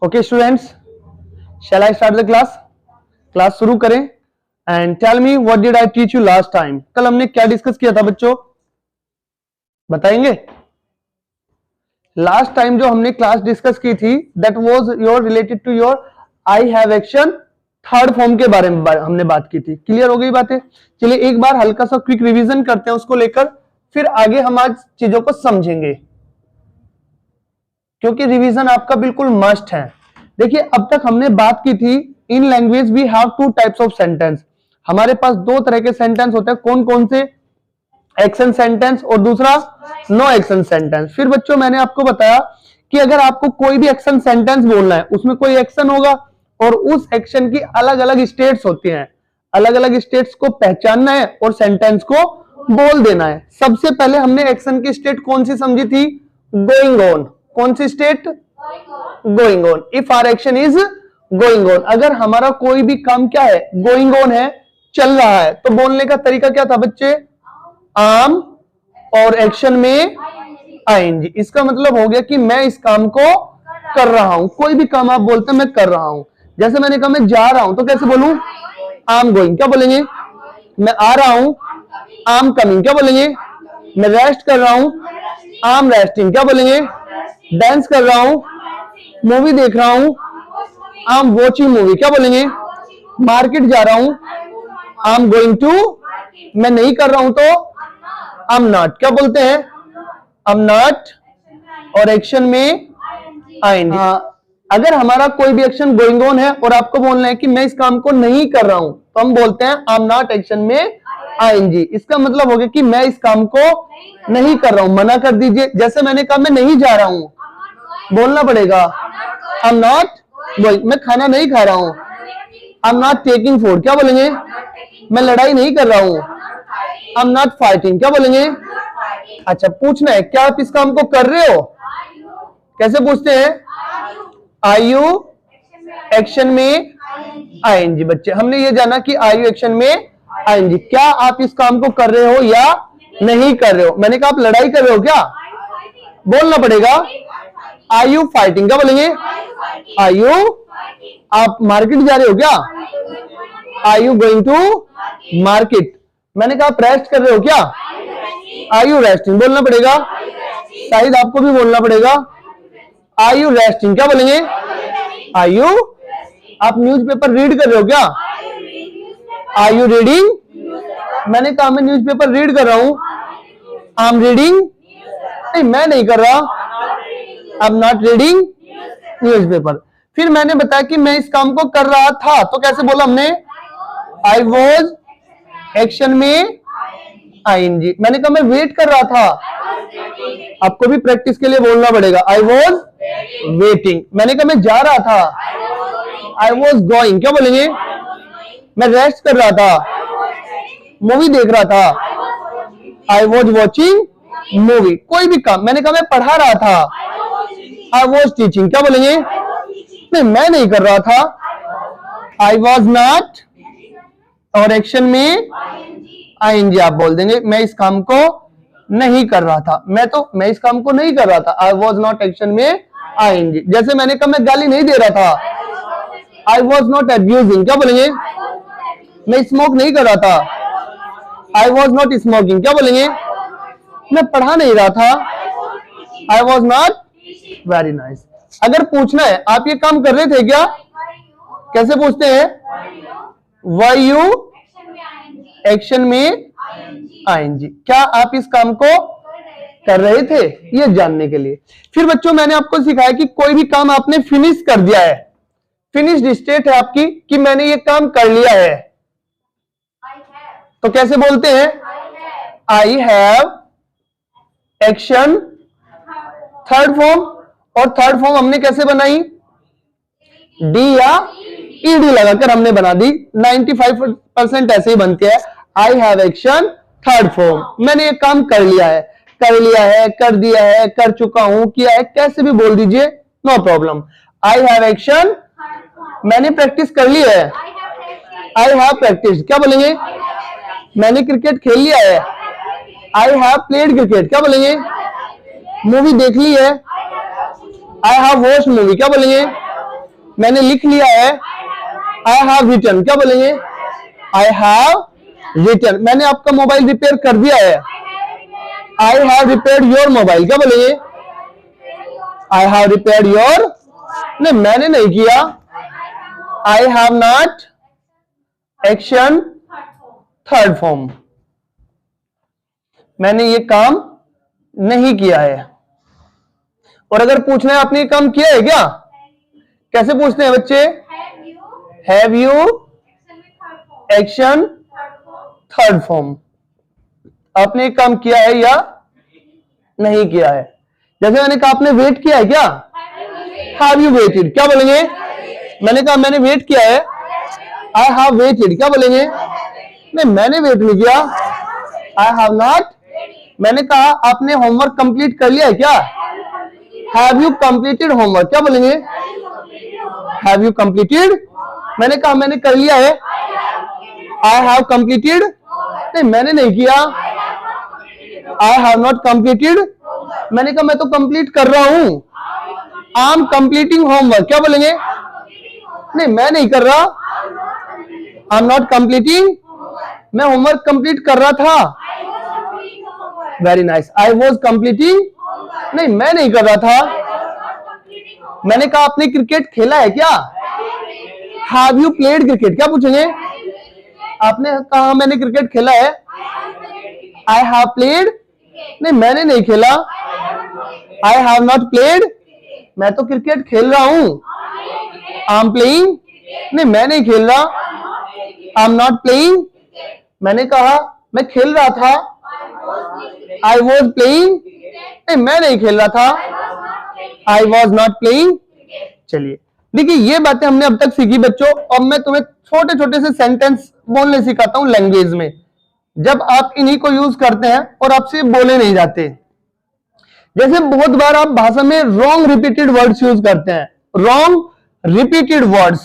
Okay students, shall I start the class शुरू करें and tell me what did I teach you last time. कल हमने क्या discuss किया था बच्चों, बताएंगे? लास्ट टाइम जो हमने क्लास डिस्कस की थी that was your related to your I have action third form के बारे में हमने बात की थी। क्लियर हो गई बातें? चलिए एक बार हल्का सा क्विक रिवीजन करते हैं उसको लेकर, फिर आगे हम आज चीजों को समझेंगे क्योंकि रिवीजन आपका बिल्कुल मस्ट है। देखिए अब तक हमने बात की थी in language we have two types of sentence. हमारे पास दो तरह के सेंटेंस होते हैं, कौन कौन से? एक्शन सेंटेंस और दूसरा नो एक्शन सेंटेंस। फिर बच्चों मैंने आपको बताया कि अगर आपको कोई भी एक्शन सेंटेंस बोलना है उसमें कोई एक्शन होगा और उस एक्शन की अलग अलग स्टेट्स होती हैं, अलग अलग स्टेट्स को पहचानना है और सेंटेंस को बोल देना है। सबसे पहले हमने एक्शन की स्टेट कौन सी समझी थी? Going on. कौन सी state? Going on. If our action is going on, अगर हमारा कोई भी काम क्या है? गोइंग ऑन है, चल रहा है, तो बोलने का तरीका क्या था बच्चे? आम और एक्शन में आईएनजी। इसका मतलब हो गया कि मैं इस काम को कर रहा हूं। कोई भी काम आप बोलते हैं मैं कर रहा हूं। जैसे मैंने कहा मैं जा रहा हूं तो कैसे बोलूं? I am going. क्या बोलेंगे? मैं आ रहा हूं, आई एम कमिंग। क्या बोलेंगे? मैं रेस्ट कर रहा हूं, आई एम रेस्टिंग। क्या बोलेंगे? डांस कर रहा हूं, मूवी देख रहा हूं, आई एम वॉचिंग मूवी। क्या बोलेंगे? मार्केट जा रहा हूं, आई एम गोइंग टू। मैं नहीं कर रहा हूं तो आई एम नॉट। क्या बोलते हैं? आई एम नॉट और एक्शन में आईएनजी। अगर हमारा कोई भी एक्शन गोइंग ऑन है और आपको बोलना है कि मैं इस काम को नहीं कर रहा हूं तो हम बोलते हैं आई एम नॉट एक्शन में आईएनजी। इसका मतलब हो गया कि मैं इस काम को नहीं कर रहा हूं। मना कर दीजिए, जैसे मैंने कहा मैं नहीं जा रहा हूं, बोलना पड़ेगा आई एम नॉट गोइंग। मैं खाना नहीं खा रहा हूं, I am not taking food. क्या बोलेंगे? मैं लड़ाई नहीं कर रहा हूं, आई एम नॉट फाइटिंग। क्या बोलेंगे? अच्छा पूछना है क्या आप इस काम को कर रहे हो? कैसे पूछते हैं? आर यू एक्शन में आईएनजी। बच्चे हमने ये जाना कि आर यू एक्शन में आईएनजी। क्या आप इस काम को कर रहे हो या नहीं कर रहे हो? मैंने कहा आप लड़ाई कर रहे हो क्या? बोलना पड़ेगा आर यू फाइटिंग। क्या बोलेंगे? Are you. आप मार्केट जा रहे हो क्या? Are you going to market. मैंने कहा आप रेस्ट कर रहे हो क्या? Are you resting. बोलना पड़ेगा, शायद आपको भी बोलना पड़ेगा आर यू रेस्टिंग। क्या बोलेंगे? Are you. आप न्यूज़पेपर रीड कर रहे हो क्या? Are you reading. मैंने कहा मैं न्यूज़पेपर रीड कर रहा हूं, आई एम रीडिंग। नहीं मैं नहीं कर रहा, I am not reading newspaper. फिर मैंने बताया कि मैं इस काम को कर रहा था तो कैसे बोला हमने? आई वॉज एक्शन में आईएनजी। मैंने कहा मैं वेट कर रहा था, आपको भी प्रैक्टिस के लिए बोलना पड़ेगा आई वॉज वेटिंग। मैंने कहा मैं जा रहा था, आई वॉज गोइंग। क्या बोलेंगे? मैं रेस्ट कर रहा था, मूवी देख रहा था, आई वॉज वॉचिंग मूवी। कोई भी काम, मैंने कहा मैं पढ़ा रहा था, आई वॉज टीचिंग। क्या बोलेंगे? नहीं मैं नहीं कर रहा था, आई वॉज नॉट और एक्शन में आईएनजी आप बोल देंगे। मैं इस काम को नहीं कर रहा था, मैं इस काम को नहीं कर रहा था, आई वॉज नॉट एक्शन में आईएनजी। जैसे मैंने कहा मैं गाली नहीं दे रहा था, आई वॉज नॉट एब्यूजिंग। क्या बोलेंगे? मैं स्मोक नहीं कर रहा था, आई वॉज नॉट स्मोकिंग। क्या बोलेंगे? मैं पढ़ा नहीं रहा था, I was not. Very nice. अगर पूछना है आप ये काम कर रहे थे क्या, कैसे पूछते हैं? वर यू एक्शन में आईएनजी। क्या आप इस काम को कर रहे थे, ये जानने के लिए। फिर बच्चों मैंने आपको सिखाया कि कोई भी काम आपने फिनिश कर दिया है, फिनिश्ड स्टेट है आपकी कि मैंने ये काम कर लिया है, तो कैसे बोलते हैं? आई हैव एक्शन थर्ड फॉर्म। और थर्ड फॉर्म हमने कैसे बनाई? डी या ईडी लगाकर हमने बना दी। 95% ऐसे ही बनती है। I have action third form. मैंने ये काम कर लिया है, कर लिया है, कर दिया है, कर चुका हूं, किया है, कैसे भी बोल दीजिए, no problem. I have action, मैंने प्रैक्टिस कर ली है, आई हैव प्रैक्टिस। क्या बोलेंगे? मैंने क्रिकेट खेल लिया है, आई हैव प्लेड क्रिकेट। क्या बोलेंगे? मूवी देख ली है, आई हैव वॉच मूवी। क्या बोलेंगे? मैंने लिख लिया है, आई हैव रिटन, क्या बोलेंगे? I have written. मैंने आपका मोबाइल रिपेयर कर दिया है, I have repaired your mobile, क्या बोलेंगे? आई हैव रिपेयर्ड योर, नहीं मैंने नहीं किया, I have not, action third form, मैंने ये काम नहीं किया है। और अगर पूछना है आपने ये काम किया है क्या, कैसे पूछते हैं बच्चे? Have you, action third form, आपने ये काम किया है या नहीं किया है। जैसे मैंने कहा आपने वेट किया है क्या, हैव यू वेटेड, क्या बोलेंगे? मैंने कहा मैंने वेट किया है, आई हैव वेटेड, क्या बोलेंगे? नहीं मैंने वेट नहीं किया, आई हैव नॉट। मैंने कहा आपने होमवर्क कंप्लीट कर लिया है क्या, हैव यू कंप्लीटेड होमवर्क, क्या बोलेंगे? Have you completed. मैंने कहा मैंने कर लिया है, आई हैव कंप्लीटेड, नहीं मैंने नहीं किया, आई हैव नॉट कंप्लीटेड। मैंने कहा मैं तो कंप्लीट कर रहा हूं, आई एम कंप्लीटिंग होमवर्क, क्या बोलेंगे? नहीं मैं नहीं कर रहा, आई एम नॉट कंप्लीटिंग, मैं होमवर्क कंप्लीट कर रहा था। Very nice, I was completing, नहीं मैं नहीं कर रहा था। मैंने कहा आपने क्रिकेट खेला है क्या, हैव यू प्लेड क्रिकेट, क्या पूछेंगे? आपने कहा मैंने क्रिकेट खेला है, आई हैव प्लेड, नहीं मैंने नहीं खेला, आई हैव नॉट प्लेड, मैं तो क्रिकेट खेल रहा हूं, आई एम प्लेइंग, नहीं मैं नहीं खेल रहा, आई एम नॉट प्लेइंग। मैंने कहा मैं खेल रहा था, आई वॉज प्लेइंग, नहीं मैं नहीं खेल रहा था, आई वॉज नॉट प्लेइंग। चलिए देखिए ये बातें हमने अब तक सीखी बच्चों। अब मैं तुम्हें छोटे छोटे से सेंटेंस बोलने सिखाता हूं लैंग्वेज में, जब आप इन्हीं को यूज करते हैं और आपसे बोले नहीं जाते। जैसे बहुत बार आप भाषा में रॉन्ग रिपीटेड वर्ड्स यूज करते हैं, wrong repeated words,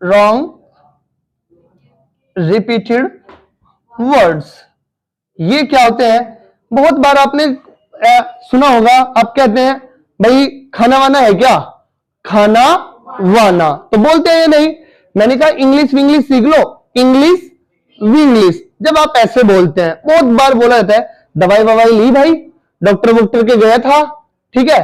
wrong repeated words, ये क्या होते हैं? बहुत बार आपने सुना होगा, आप कहते हैं भाई खाना वाना है क्या, खाना वाना, तो बोलते हैं नहीं। मैंने कहा इंग्लिश विंग्लिश सीख लो, इंग्लिश विंग्लिश, जब आप ऐसे बोलते हैं, बहुत बार बोला जाता है दवाई ववाई ली भाई, डॉक्टर वॉक्टर के गया था, ठीक है,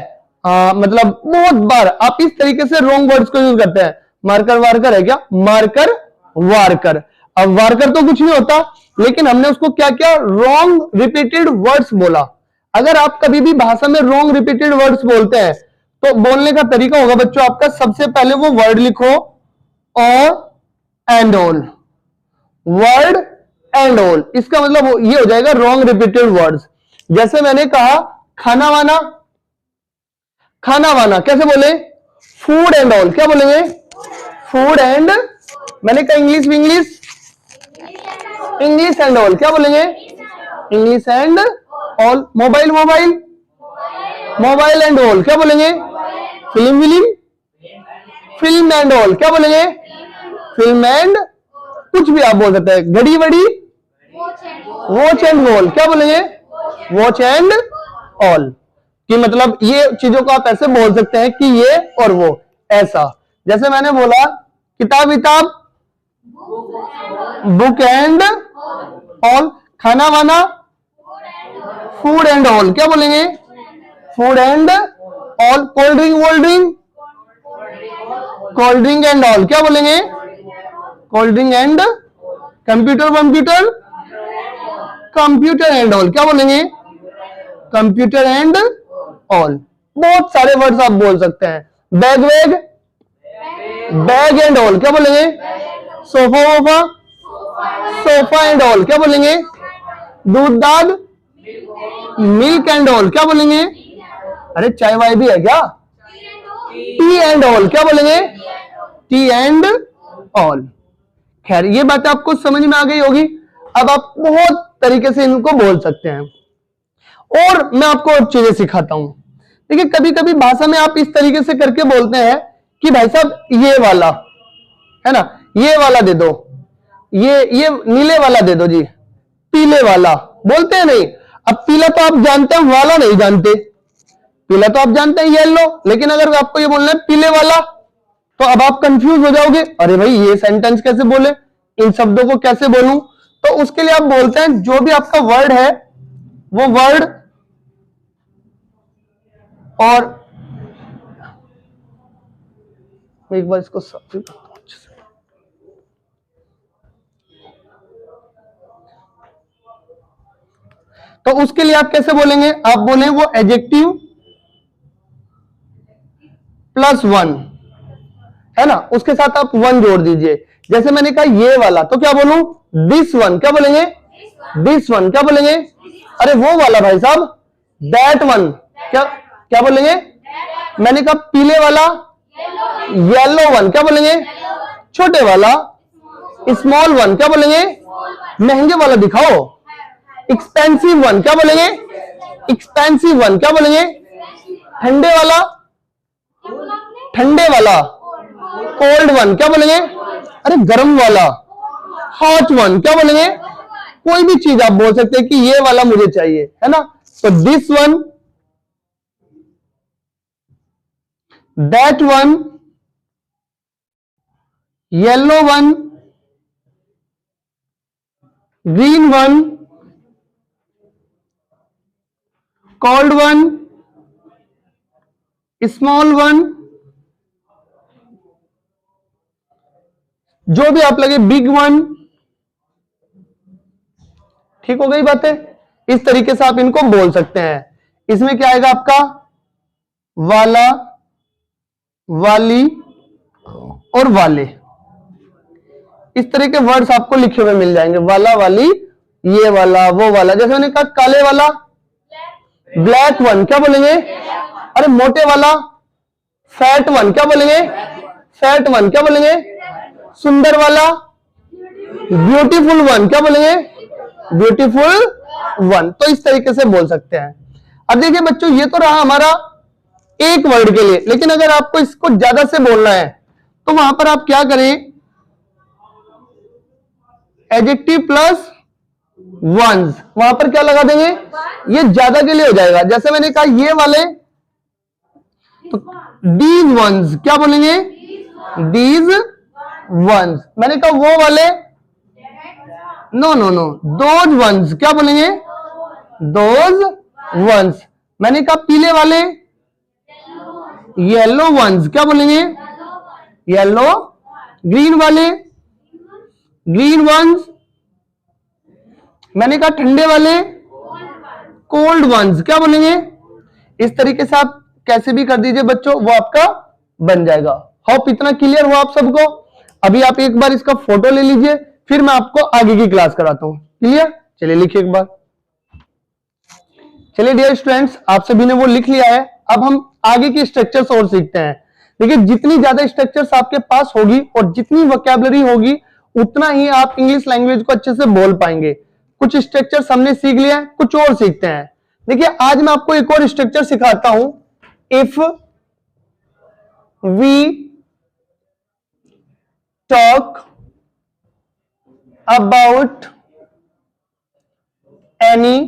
मतलब बहुत बार आप इस तरीके से रॉन्ग वर्ड्स को यूज करते हैं। मार्कर वार्कर है क्या, मार्कर वार्कर, अब वार्कर तो कुछ नहीं होता, लेकिन हमने उसको क्या क्या रॉन्ग रिपीटेड वर्ड्स बोला। अगर आप कभी भी भाषा में रॉन्ग रिपीटेड वर्ड्स बोलते हैं तो बोलने का तरीका होगा बच्चों आपका, सबसे पहले वो वर्ड लिखो और and all, word and all, इसका मतलब ये हो जाएगा रॉन्ग रिपीटेड वर्ड्स। जैसे मैंने कहा खाना वाना, खाना वाना कैसे बोले, फूड एंड ऑल, क्या बोलेंगे? फूड एंड, मैंने कहा English Vinglish, English and all, क्या बोलेंगे? English and all. Mobile mobile, mobile and all, क्या बोलेंगे? फिल्म विलिम, फिल्म एंड ऑल, क्या बोलेंगे? फिल्म एंड, कुछ भी आप बोल सकते हैं। घड़ी वड़ी, वॉच एंड ऑल, क्या बोलेंगे? Watch and all. कि मतलब ये चीजों को आप ऐसे बोल सकते हैं कि ये और वो ऐसा। जैसे मैंने बोला किताब विताब, बुक एंड ऑल, खाना वाना, फूड एंड ऑल, क्या बोलेंगे? Food and all. Cold drink वोल्ड drink, cold drink and all, क्या बोलेंगे? Cold drink and. Computer computer, computer and all, क्या बोलेंगे? Computer and all. बहुत सारे वर्ड्स आप बोल सकते हैं। बैग वैग, बैग एंड ऑल, क्या बोलेंगे? सोफा वोफा, सोफा एंड ऑल, क्या बोलेंगे? दूध दाद, मिल्क एंड ऑल, क्या बोलेंगे? अरे चाय वाय भी है क्या? टी एंड ऑल, क्या बोलेंगे? T and all. खैर ये बात आपको समझ में आ गई होगी। अब आप बहुत तरीके से इनको बोल सकते हैं और मैं आपको और चीजें सिखाता हूं। देखिए कभी कभी भाषा में आप इस तरीके से करके बोलते हैं कि भाई साहब ये वाला है ना, ये वाला दे दो, ये नीले वाला दे दो जी, पीले वाला बोलते हैं नहीं। अब पीला तो आप जानते हैं, वाला नहीं जानते। पीला तो आप जानते हैं येलो, लेकिन अगर आपको ये बोलना है पीले वाला तो अब आप कंफ्यूज हो जाओगे, अरे भाई ये सेंटेंस कैसे बोले, इन शब्दों को कैसे बोलूं। तो उसके लिए आप बोलते हैं जो भी आपका वर्ड है वो वर्ड और एक बार इसको अच्छे से। तो उसके लिए आप कैसे बोलेंगे, आप बोले वो एडजेक्टिव प्लस वन है ना, उसके साथ आप वन जोड़ दीजिए। जैसे मैंने कहा ये वाला, तो क्या बोलूं, दिस वन, क्या बोलेंगे, दिस वन, क्या बोलेंगे, अरे वो वाला भाई साहब, दैट वन, क्या क्या बोलेंगे, मैंने कहा पीले वाला, येलो वन, क्या बोलेंगे, छोटे वाला, स्मॉल वन, क्या बोलेंगे, महंगे वाला दिखाओ, एक्सपेंसिव वन, क्या बोलेंगे, एक्सपेंसिव वन, क्या बोलेंगे, ठंडे वाला, ठंडे वाला, कोल्ड वन, क्या बोलेंगे, अरे गर्म वाला, हॉट वन, क्या बोलेंगे, कोई भी चीज आप बोल सकते हैं कि ये वाला मुझे चाहिए, है ना। तो this one, that one, yellow one, green one, cold one, small one, जो भी आप लगे, बिग वन। ठीक हो गई बातें, इस तरीके से आप इनको बोल सकते हैं। इसमें क्या आएगा आपका, वाला, वाली और वाले, इस तरह के वर्ड्स आपको लिखे हुए मिल जाएंगे, वाला, वाली, ये वाला, वो वाला। जैसे मैंने कहा काले वाला, ब्लैक वन, क्या बोलेंगे, अरे मोटे वाला, फैट वन, क्या बोलेंगे, फैट वन, क्या बोलेंगे, सुंदर वाला, ब्यूटीफुल वन, क्या बोलेंगे, ब्यूटीफुल वन। तो इस तरीके से बोल सकते हैं। अब देखिए बच्चों, ये तो रहा हमारा एक वर्ड के लिए, लेकिन अगर आपको इसको ज्यादा से बोलना है तो वहां पर आप क्या करें, एडजेक्टिव प्लस वंस, वहां पर क्या लगा देंगे, ये ज्यादा के लिए हो जाएगा। जैसे मैंने कहा ये वाले, तो दीज वंस, क्या बोलेंगे, दीज वंस। मैंने कहा वो वाले, no no no, those ones, क्या बोलेंगे, दोज वंस। मैंने कहा पीले वाले, येलो वंस, क्या बोलेंगे, येलो। ग्रीन वाले, ग्रीन वंस। मैंने कहा ठंडे वाले, कोल्ड वंस, क्या बोलेंगे। इस तरीके से आप कैसे भी कर दीजिए बच्चों, वो आपका बन जाएगा। होप इतना क्लियर हुआ आप सबको। अभी आप एक बार इसका फोटो ले लीजिए, फिर मैं आपको आगे की क्लास कराता हूं। क्लियर, चलिए लिखिए एक बार। चलिए डियर स्टूडेंट्स, आप सभी ने वो लिख लिया है। अब हम आगे की स्ट्रक्चर्स और सीखते हैं। देखिए जितनी ज्यादा स्ट्रक्चर्स आपके पास होगी और जितनी वोकैबुलरी होगी, उतना ही आप इंग्लिश लैंग्वेज को अच्छे से बोल पाएंगे। कुछ स्ट्रक्चर्स हमने सीख लिया है, कुछ और सीखते हैं। देखिए आज मैं आपको एक और स्ट्रक्चर सिखाता हूं। If we talk about any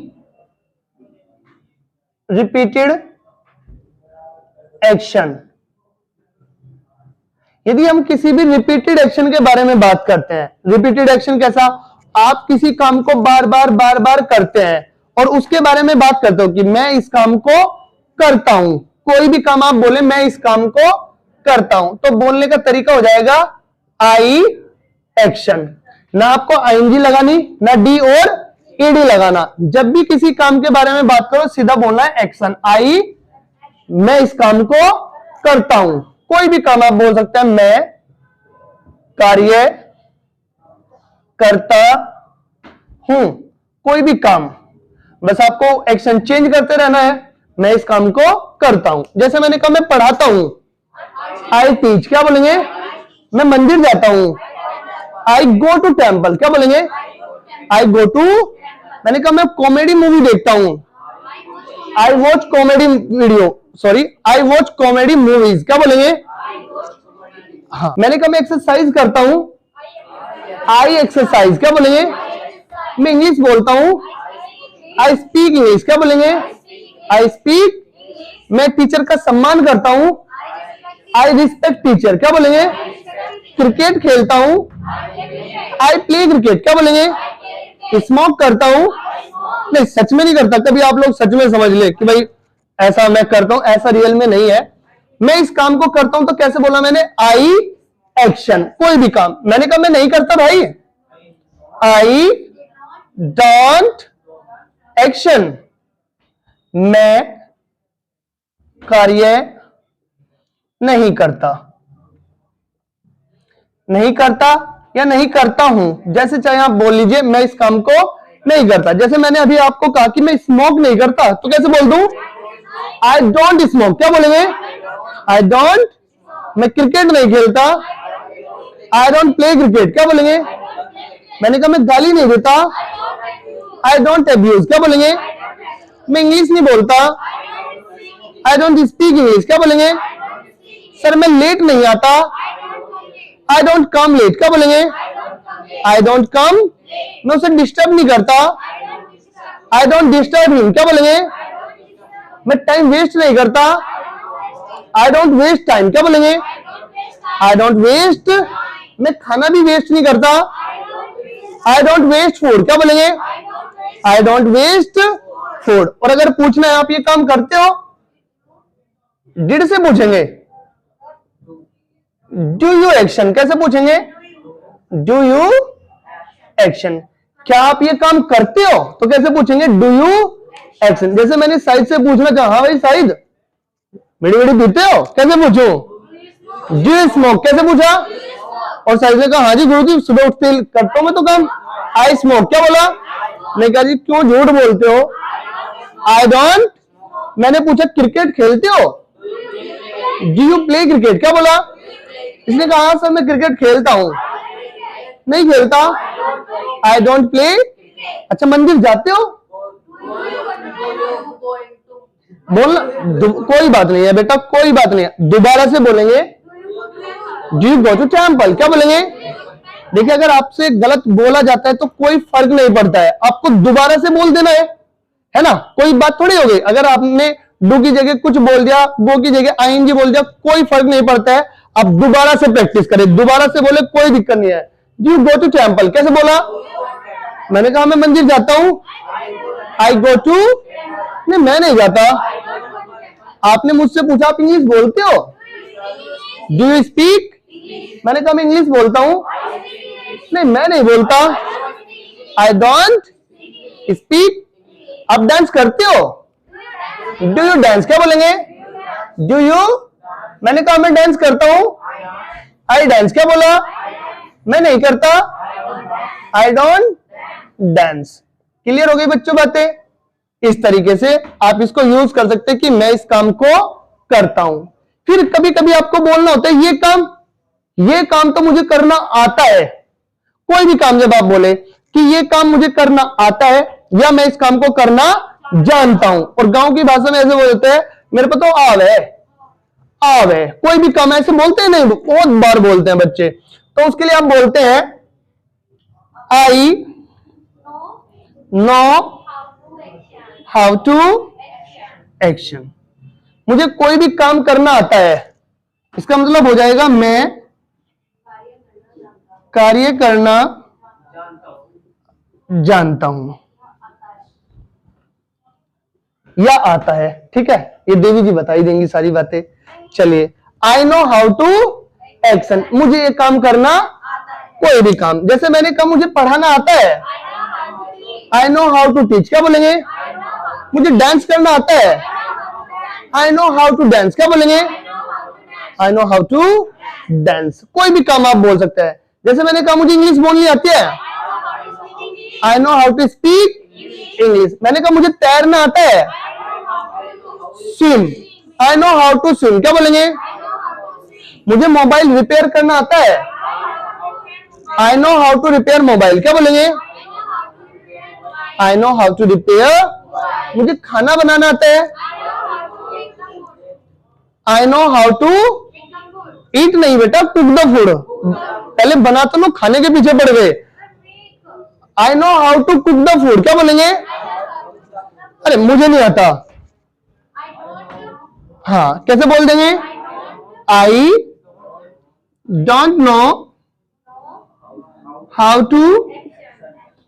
repeated action, यदि हम किसी भी रिपीटेड एक्शन के बारे में बात करते हैं। रिपीटेड एक्शन कैसा, आप किसी काम को बार बार करते हैं और उसके बारे में बात करते हो कि मैं इस काम को करता हूं। कोई भी काम आप बोले मैं इस काम को करता हूं, तो बोलने का तरीका हो जाएगा आई एक्शन। ना आपको आईएनजी लगानी, ना डी और ईडी लगाना। जब भी किसी काम के बारे में बात करो सीधा बोलना है एक्शन। आई, मैं इस काम को करता हूं। कोई भी काम आप बोल सकते हैं, मैं कार्य करता हूं। कोई भी काम, बस आपको एक्शन चेंज करते रहना है। मैं इस काम को करता हूं। जैसे मैंने कहा मैं पढ़ाता हूं, आई टीच, क्या बोलेंगे, मैं मंदिर जाता हूं, आई गो टू टेम्पल, क्या बोलेंगे, आई गो टू। मैंने कहा मैं कॉमेडी मूवी देखता हूं, I watch comedy video, sorry I watch comedy movies, क्या बोलेंगे। हाँ, मैंने कहा मैं एक्सरसाइज करता हूं, आई एक्सरसाइज, क्या बोलेंगे। मैं इंग्लिश बोलता हूं, आई स्पीक इंग्लिश, क्या बोलेंगे, आई स्पीक मैं टीचर का सम्मान करता हूं, आई रिस्पेक्ट टीचर। क्या बोलेंगे? क्रिकेट खेलता हूं, आई प्ले क्रिकेट। क्या बोलेंगे? स्मोक करता हूं, नहीं सच में नहीं करता। कभी आप लोग सच में समझ ले कि भाई ऐसा मैं करता हूं, ऐसा रियल में नहीं है। मैं इस काम को करता हूं तो कैसे बोला मैंने? आई एक्शन। कोई भी काम मैंने कहा मैं नहीं करता भाई, आई डोंट एक्शन। मैं कार्य नहीं करता, नहीं करता या नहीं करता हूं, जैसे चाहे आप बोल लीजिए। मैं इस काम को नहीं करता। जैसे मैंने अभी आपको कहा कि मैं स्मोक नहीं करता, तो कैसे बोल दूं? I don't smoke. क्या बोलेंगे? I don't. मैं क्रिकेट नहीं खेलता, आई डोंट प्ले क्रिकेट। क्या बोलेंगे? मैंने कहा मैं गाली नहीं देता, आई डोंट अब्यूज। क्या बोलेंगे? मैं इंग्लिश नहीं बोलता, आई डोंट स्पीक इंग्लिश। क्या बोलेंगे? सर मैं लेट नहीं आता, आई डोंट कम लेट। क्या बोलेंगे? I don't come. मैं उसे डिस्टर्ब नहीं करता, आई डोंट डिस्टर्ब हिम। क्या बोलेंगे? मैं टाइम वेस्ट नहीं करता, आई डोंट वेस्ट टाइम। क्या बोलेंगे? I don't waste. मैं खाना भी वेस्ट नहीं करता, आई डोंट वेस्ट फूड। क्या बोलेंगे? I don't waste food. और अगर पूछना है आप ये काम करते हो, डिड से पूछेंगे। Do you action. कैसे पूछेंगे? Do you action. क्या आप ये काम करते हो, तो कैसे पूछेंगे? Do you action. जैसे मैंने साइद से पूछना चाहा, हाँ भाई साइद बीड़ी बीड़ी पीते हो, कैसे पूछूं? Do you smoke. कैसे पूछा? और साइद ने कहा हाँ जी गुरुजी सुबह उठते करता हूं मैं तो काम, आई स्मोक। क्या बोला? नहीं कहा जी क्यों झूठ बोलते हो, आई डोंट। मैंने पूछा क्रिकेट खेलते हो, डू यू प्ले क्रिकेट। क्या बोला? इसने कहा सर मैं क्रिकेट खेलता हूं, नहीं खेलता, आई डोंट प्ले। अच्छा मंदिर जाते हो? बोलना कोई बात नहीं है बेटा, कोई बात नहीं है। दोबारा से बोलेंगे do you go to temple. क्या बोलेंगे? देखिए अगर आपसे गलत बोला जाता है तो कोई फर्क नहीं पड़ता है, आपको दोबारा से बोल देना है ना। कोई बात थोड़ी हो गई। अगर आपने डू की जगह कुछ बोल दिया, गो की जगह आईएनजी बोल दिया, कोई फर्क नहीं पड़ता है। आप दोबारा से प्रैक्टिस करें, दोबारा से बोले, कोई दिक्कत नहीं है। Do you go to temple. कैसे बोला? मैंने कहा मैं मंदिर जाता हूं, आई गो टू। नहीं मैं नहीं जाता। आपने मुझसे पूछा आप इंग्लिश बोलते हो, डू यू स्पीक। मैंने कहा मैं इंग्लिश बोलता हूं, नहीं मैं नहीं बोलता, आई डोंट स्पीक। आप डांस करते हो, डू यू डांस। क्या बोलेंगे? Do you. मैंने कहा मैं डांस करता हूं, आई डांस। क्या बोला? मैं नहीं करता, आई डोंट डांस। क्लियर हो गई बच्चों बातें? इस तरीके से आप इसको यूज कर सकते हैं कि मैं इस काम को करता हूं। फिर कभी कभी आपको बोलना होता है ये काम तो मुझे करना आता है। कोई भी काम जब आप बोले कि ये काम मुझे करना आता है या मैं इस काम को करना जानता हूं, और गांव की भाषा में ऐसे बोलते हैं मेरे को तो आवे। कोई भी काम ऐसे बोलते हैं नहीं, बहुत बार बोलते हैं बच्चे। तो उसके लिए आप बोलते हैं I know how to action. मुझे कोई भी काम करना आता है, इसका मतलब हो जाएगा मैं कार्य करना जानता हूं या आता है। ठीक है, ये देवी जी बता ही देंगी सारी बातें। चलिए, I know how to action. मुझे ये काम करना, कोई भी काम, जैसे मैंने कहा मुझे पढ़ाना आता है, I know how to teach. क्या बोलेंगे? मुझे डांस करना आता है, I know how to dance. क्या बोलेंगे? I know how to dance. कोई भी काम आप बोल सकते हैं। जैसे मैंने कहा मुझे इंग्लिश बोलनी आती है, I know how to speak English. मैंने कहा मुझे तैरना आता है, swim, I know how to swim. क्या बोलेंगे? मुझे मोबाइल रिपेयर करना आता है, I know how to repair mobile. क्या बोलेंगे? I know how to repair. मुझे खाना बनाना आता है, I know how to eat. नहीं बेटा, कुक द फूड। पहले बना तो लो, खाने के पीछे पड़ गए। I know how to cook the food. क्या बोलेंगे? अरे मुझे नहीं आता, हाँ, कैसे बोल देंगे? I don't know how to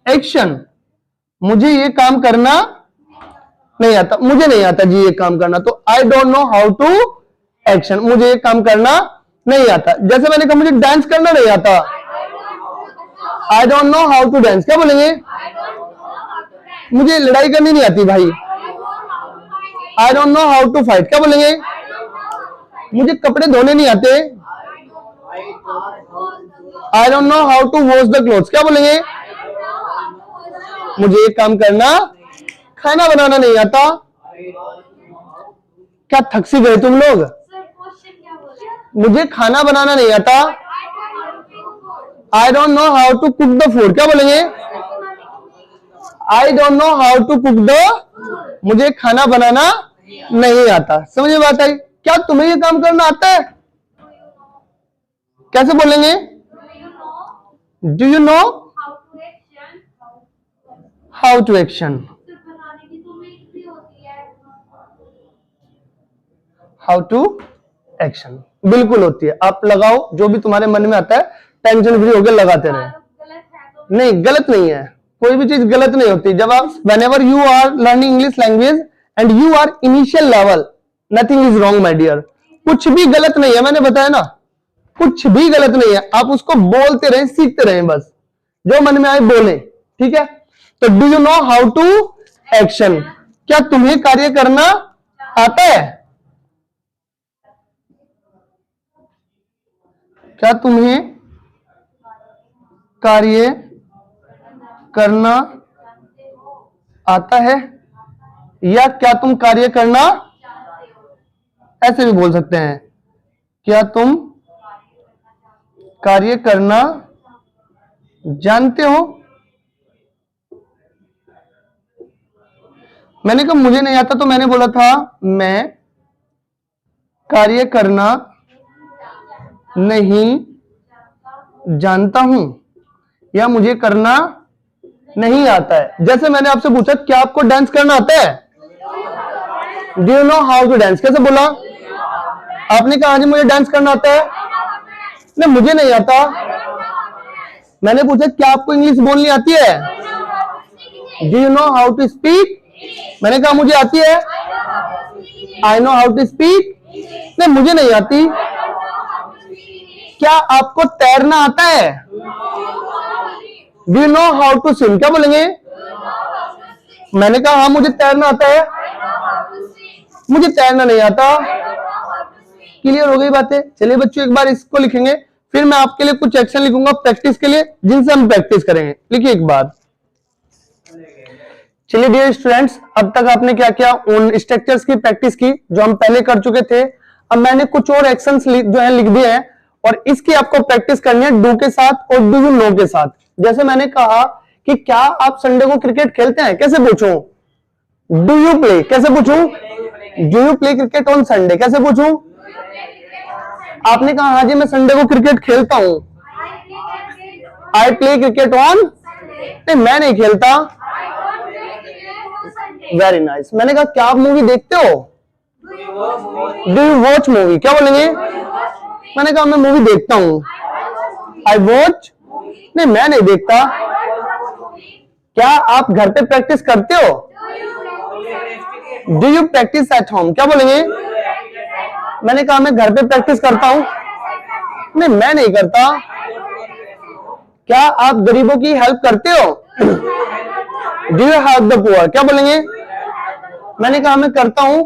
action. मुझे ये काम करना नहीं आता, मुझे नहीं आता जी ये काम करना, तो I don't know how to action, मुझे ये काम करना नहीं आता। जैसे मैंने कहा मुझे डांस करना नहीं आता, I don't know how to dance, क्या बोलेंगे? मुझे लड़ाई करनी नहीं आती भाई, I don't know how to fight, क्या बोलेंगे? मुझे कपड़े धोने नहीं आते, I don't know how to wash the clothes, क्या बोलेंगे? मुझे ये काम करना, खाना बनाना नहीं आता। क्या थक सी गए तुम लोग? मुझे खाना बनाना नहीं आता, I don't know how to cook the food, क्या बोलेंगे? I don't know how to cook the, मुझे खाना बनाना नहीं आता। समझ में बात आई? क्या तुम्हें ये काम करना आता है? कैसे बोलेंगे? Do you know how to action, how to action बिल्कुल होती है। आप लगाओ जो भी तुम्हारे मन में आता है, टेंशन फ्री होकर लगाते रहे। नहीं, गलत नहीं है, कोई भी चीज गलत नहीं होती। जब आप whenever you are learning English language and you are initial level, nothing is wrong my dear, कुछ भी गलत नहीं है, मैंने बताया ना, कुछ भी गलत नहीं है। आप उसको बोलते रहे, सीखते रहे, बस जो मन में आए बोले, ठीक है? तो do you know how to action, क्या तुम्हें कार्य करना आता है? क्या तुम्हें कार्य करना आता है, या क्या तुम कार्य करना, ऐसे भी बोल सकते हैं, क्या तुम कार्य करना जानते हो? मैंने कहा मुझे नहीं आता, तो मैंने बोला था मैं कार्य करना नहीं जानता हूं, या मुझे करना नहीं आता है। जैसे मैंने आपसे पूछा क्या आपको डांस करना आता है? Do you know how to dance, कैसे बोला? आपने कहा जी मुझे डांस करना आता है। नहीं, मुझे नहीं आता। मैंने पूछा क्या आपको इंग्लिश बोलनी आती है? Do you know how to speak, मैंने कहा मुझे आती है, I know how to speak. नहीं, मुझे नहीं आती। क्या आपको तैरना आता है? Do you know how to swim, क्या बोलेंगे? मैंने कहा हाँ मुझे तैरना आता है, मुझे तैरना नहीं आता। क्लियर हो गई बातें? चलिए बच्चों एक बार इसको लिखेंगे, फिर मैं आपके लिए कुछ एक्शन लिखूंगा प्रैक्टिस के लिए, जिनसे हम प्रैक्टिस करेंगे। लिखिए एक बार। चलिए डियर स्टूडेंट्स, अब तक आपने क्या किया, उन स्ट्रक्चर्स की प्रैक्टिस की जो हम पहले कर चुके थे। अब मैंने कुछ और एक्शंस जो है लिख दिए हैं, और इसकी आपको प्रैक्टिस करनी है डू के साथ और डू यू नो के साथ। जैसे मैंने कहा कि क्या आप संडे को क्रिकेट खेलते हैं, कैसे पूछूं? डू यू प्ले, कैसे पूछूं? Do you play cricket on Sunday, कैसे पूछूं? आपने कहा हाँ जी मैं संडे को क्रिकेट खेलता हूं, आई प्ले क्रिकेट ऑन, नहीं मैं नहीं खेलता। Very nice. मैंने कहा क्या आप मूवी देखते हो? डू यू वॉच मूवी, क्या बोलेंगे? मैंने कहा मैं मूवी देखता हूं, आई वॉच, नहीं मैं नहीं देखता। क्या आप घर पे प्रैक्टिस करते हो? Do you practice at home, क्या बोलेंगे? मैंने कहा मैं घर पे प्रैक्टिस करता हूं, नहीं मैं नहीं करता। क्या आप गरीबों की हेल्प करते हो? Do you help the poor, क्या बोलेंगे? मैंने कहा मैं करता हूं,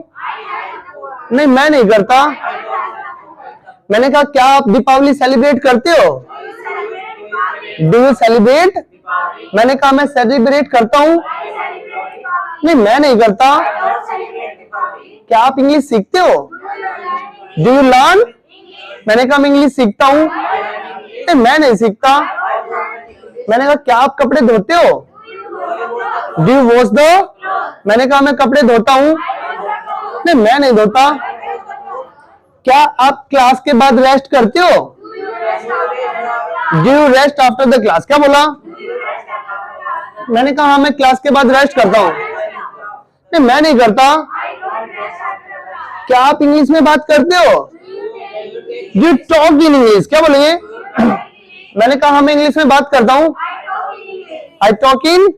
नहीं मैं नहीं करता। मैंने कहा क्या आप दीपावली सेलिब्रेट करते हो? डू यू सेलिब्रेट, मैंने कहा मैं सेलिब्रेट करता हूं, नहीं मैं नहीं करता। क्या आप इंग्लिश सीखते हो? डू यू लर्न, मैंने कहा मैं इंग्लिश सीखता हूं, नहीं मैं नहीं सीखता। मैंने कहा क्या आप कपड़े धोते हो? डू यू वॉश द, मैंने कहा मैं कपड़े धोता हूं, नहीं मैं नहीं धोता। क्या आप क्लास के बाद रेस्ट करते हो? Do you rest after the class, क्या बोला? मैंने कहा हाँ मैं क्लास के बाद रेस्ट करता हूं, नहीं मैं नहीं करता। क्या आप इंग्लिश में बात करते हो? You talk in English. क्या बोलेंगे? मैंने कहा मैं इंग्लिश में बात करता हूं। I talk in.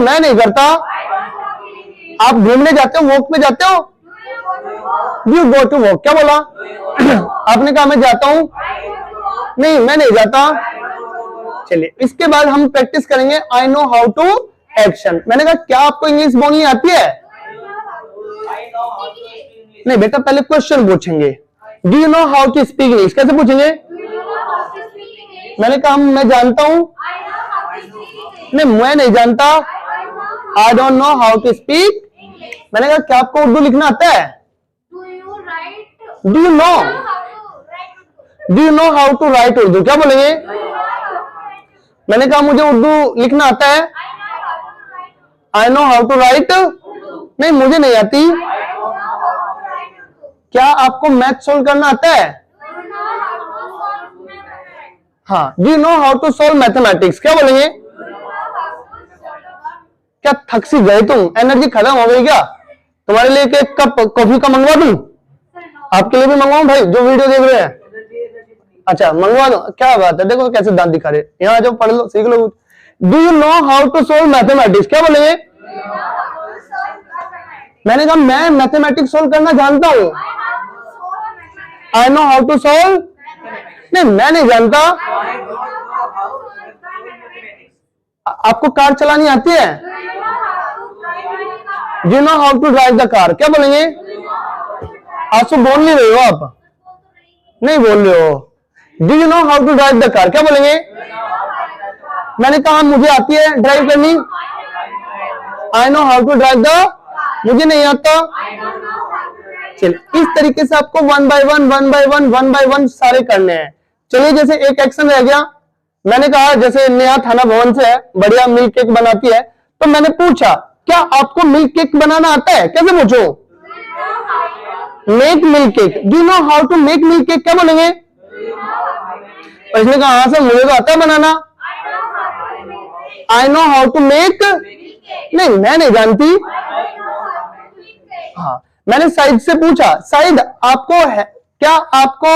मैं नहीं करता। आप घूमने जाते हो, वॉक पे जाते हो? You go to walk. क्या बोला? आपने कहा मैं जाता हूं। नहीं, मैं नहीं जाता। चलिए, इसके बाद हम प्रैक्टिस करेंगे I know how to action. मैंने कहा क्या आपको इंग्लिश बोलनी आती है? नहीं बेटा, पहले क्वेश्चन पूछेंगे। Do you know how to speak English? कैसे पूछेंगे? मैंने कहा मैं जानता हूं। नहीं, मैं नहीं जानता। I don't know how to speak. मैंने कहा क्या आपको उर्दू लिखना आता है? Do you know how to write Urdu? क्या बोलेंगे? मैंने कहा मुझे उर्दू लिखना आता है। I know how to write. नहीं, मुझे नहीं आती। क्या आपको मैथ सोल्व करना आता है? हाँ। Do you know how to solve mathematics? क्या बोलेंगे? क्या थक सी गए तुम? एनर्जी खत्म हो गई क्या? तुम्हारे लिए एक कप कॉफी का मंगवा दूं? आपके लिए भी मंगवाऊं भाई, जो वीडियो देख रहे हैं? अच्छा, मंगवा दो। क्या बात है, देखो कैसे दांत दिखा रहे। यहाँ जाओ, पढ़ लो, सीख लो। Do you know how to solve mathematics? क्या बोलेंगे? मैंने कहा मैं मैथमेटिक्स सोल्व करना जानता हूं। I know how to solve. नहीं, मैं नहीं जानता। आपको कार चलानी आती है? Do you know how to drive the car? क्या बोलेंगे? आज तो बोल नहीं रहे हो आप। नहीं बोल रहे हो। Do you know how to drive the car? क्या बोलेंगे? मैंने कहा मुझे आती है ड्राइव करनी। I know how to drive the. मुझे नहीं आता। चलिए, इस तरीके से आपको वन बाय वन सारे करने हैं। चलिए, जैसे एक एक्शन रह गया। मैंने कहा जैसे नेहा थाना भवन से है, बढ़िया मिल्क केक बनाती है, तो मैंने पूछा क्या आपको मिल्क केक बनाना आता है? कैसे पूछो? Make milk cake. Do you know how to make milk cake? क्या बोलेंगे? और इसने कहा हाँ सर, मुझे तो आता है बनाना। I know how to make. नहीं, मैं नहीं जानती। हाँ, मैंने साइड से पूछा, साइड आपको है क्या, आपको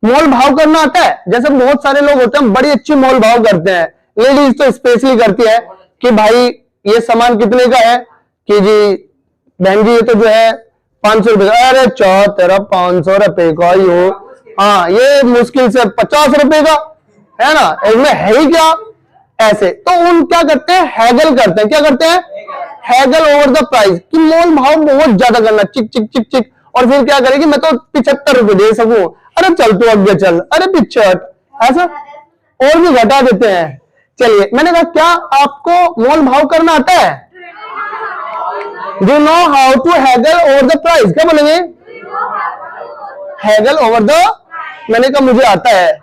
मोल भाव करना आता है? जैसे बहुत सारे लोग होते हैं बड़ी अच्छी मोल भाव करते हैं, लेडीज तो स्पेशली करती है कि भाई ये सामान कितने का है कि जी बहन जी ये तो जो है 500 रुपए का। अरे चौ तेरा 500 रुपए का यो। हाँ, ये मुश्किल से 50 रुपए का है ना, इसमें है ही क्या? ऐसे तो उन क्या करते हैं, हैगल करते हैं। क्या करते हैं? हैगल ओवर द प्राइस, कि मोल भाव बहुत ज्यादा करना, चिक चिक चिक चिक। और फिर क्या करेगी, मैं तो 75 रुपए दे सकूं। अरे चल तू आगे चल, अरे पीछे हट, ऐसा और भी घटा देते हैं। चलिए, मैंने कहा क्या आपको मोल भाव करना आता है? Do know how to haggle over the price? क्या बोलेंगे? Haggle over the. मैंने कहा मुझे आता है।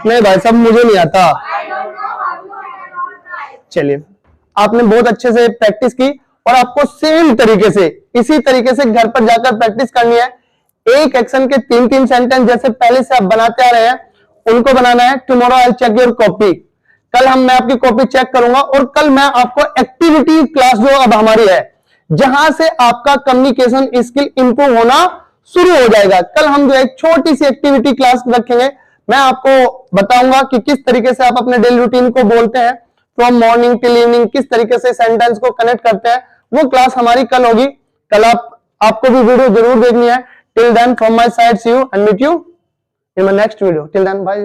नहीं भाई साहब, मुझे नहीं आता। चलिए, आपने बहुत अच्छे से प्रैक्टिस की और आपको सेम तरीके से इसी तरीके से घर पर जाकर प्रैक्टिस करनी है। एक एक्शन के 3-3 सेंटेंस जैसे पहले से आप बनाते आ रहे हैं, उनको बनाना है। Tomorrow I check your copy. कल मैं आपकी कॉपी चेक करूंगा और कल मैं आपको एक्टिविटी क्लास जो अब हमारी है, जहां से आपका कम्युनिकेशन स्किल इंप्रूव होना शुरू हो जाएगा। कल हम जो एक छोटी सी एक्टिविटी क्लास रखेंगे। मैं आपको बताऊंगा कि किस तरीके से आप अपने डेली रूटीन को बोलते हैं, फ्रॉम मॉर्निंग टिल इवनिंग, किस तरीके से सेंटेंस को कनेक्ट करते हैं। वो क्लास हमारी कल होगी। कल आपको भी वीडियो जरूर देखनी है। Till then from my side, see you and meet you in my next video. Till then, bye.